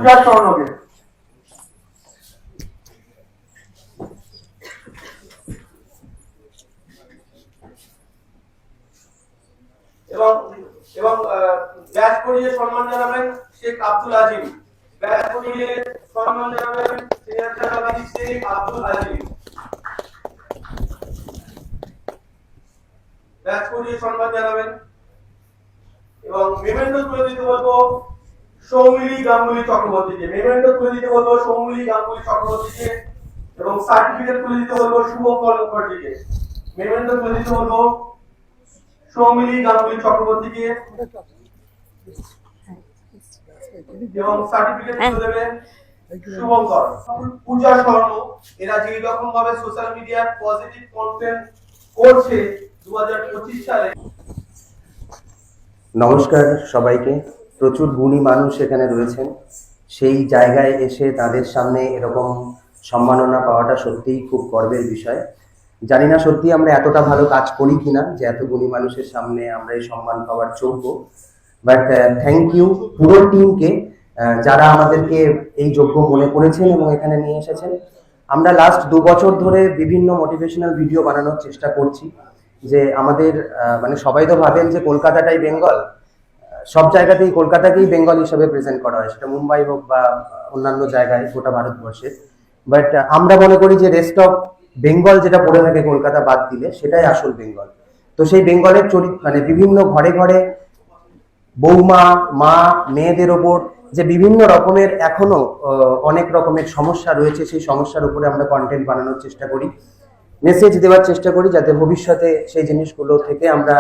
পূজা স্বর্ণকে। এবং এবং ব্যাচ পড়িয়ে সম্মান জানাবেন শেখ আব্দুল আজিম। ব্যাচ পড়িয়ে সম্মান জানাবেন শেখ আব্দুল আজিম। ব্যাচ পড়িয়ে সম্মান জানাবেন এবং মেমেন্টো তুলে দিতে বলবো সৌমিলি গাঙ্গুলি চক্রবর্তীকে। মেমেন্টো তুলে দিতে বলবো সৌমিলি গাঙ্গুলি চক্রবর্তীকে এবং সার্টিফিকেট তুলে দিতে বলবো শুভঙ্কর মুখার্জিকে। মেমেন্টো তুলে দিতে বলবো সৌমিলি গাঙ্গুলি চক্রবর্তীকে এবং সার্টিফিকেট তুলে দেবেন শুভঙ্কর। পূজা স্বর্ণ এরা যেই রকম ভাবে সোশ্যাল মিডিয়ার পজিটিভ কন্টেন্ট করছে 2025 সালে। নমস্কার সবাইকে। প্রচুর গুণী মানুষ এখানে রয়েছেন, সেই জায়গায় এসে তাদের সামনে এরকম সম্মাননা পাওয়াটা সত্যিই খুব গর্বের বিষয়। জানি না সত্যি আমরা এতটা ভালো কাজ করি কিনা যে এত গুণী মানুষের সামনে আমরা এই সম্মান পাওয়ার যোগ্য, বাট থ্যাংক ইউ পুরো টিমকে যারা আমাদেরকে এই যোগ্য মনে করেছেন এবং এখানে নিয়ে এসেছেন। আমরা লাস্ট 2 বছর ধরে বিভিন্ন মোটিভেশনাল ভিডিও বানানোর চেষ্টা করছি, যে আমাদের মানে সবাই তো ভাবেন যে কলকাতাটাই বেঙ্গল, সব জায়গাতেই কলকাতাকেই বেঙ্গল হিসেবে প্রেজেন্ট করা হয়, সেটা মুম্বাই হোক বা অন্যান্য জায়গায় গোটা ভারতবর্ষে। বাট আমরা মনে করি যে রেস্ট অফ বেঙ্গল যেটা পড়ে থাকে কলকাতা বাদ দিলে সেটাই আসল বেঙ্গল। তো সেই বেঙ্গলের মানে বিভিন্ন ঘরে ঘরে বৌমা মা মেয়েদের ওপর যে বিভিন্ন রকমের এখনো অনেক রকমের সমস্যা রয়েছে, সেই সমস্যার উপরে আমরা কন্টেন্ট বানানোর চেষ্টা করি, মেসেজ দেওয়ার চেষ্টা করি, যাতে ভবিষ্যতে সেই জিনিসগুলো থেকে আমরা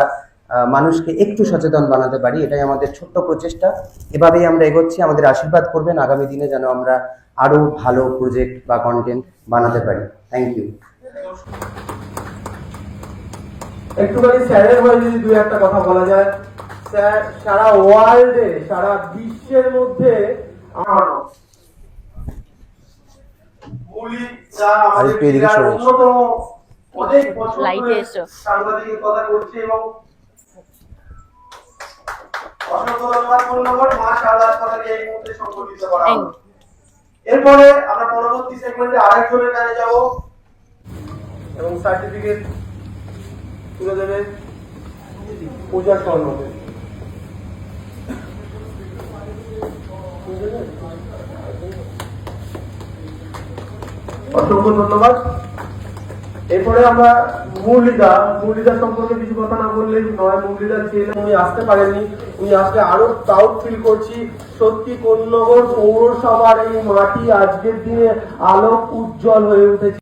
মানুষকে একটু সচেতন বানাতে পারি। এটাই আমাদের ছোট্ট প্রচেষ্টা। এভাবেই আমরা এগোচ্ছি। আমাদের আশীর্বাদ করবেন আগামী দিনে যেন আমরা আরো ভালো প্রজেক্ট বা কন্টেন্ট বানাতে পারি। Thank you. একটুখানি স্যারের হয়ে যদি দুই একটা কথা বলা যায়। স্যার সারা ওয়ার্ল্ডে, সারা বিশ্বের মধ্যে অন্যতম অনেক বছর ধরে সাংবাদিকতা করছে এবং অসংখ্য ধন্যবাদ মাশাআল্লাহ কথাকে এই মুহূর্তে সংগঠিত করা হলো। এরপরে আমরা পরবর্তী সেগমেন্টে আরেকজনের কাছে যাব এবং সার্টিফিকেট তুলে দেবে পূজা স্বর্ণকে। অসংখ্য ধন্যবাদ। এরপরে আমরা মুরলিদা সম্পর্কে কিছু কথা না বললেই নয়। মুরলিদা ছিলেন, উনি আসতে পারেননি, উনি আসলে আরো প্রাউড ফিল করছি। সত্যি কোন্নগর পৌরসভার এই মাটি আজকের দিনে আলোক উজ্জ্বল হয়ে উঠেছে।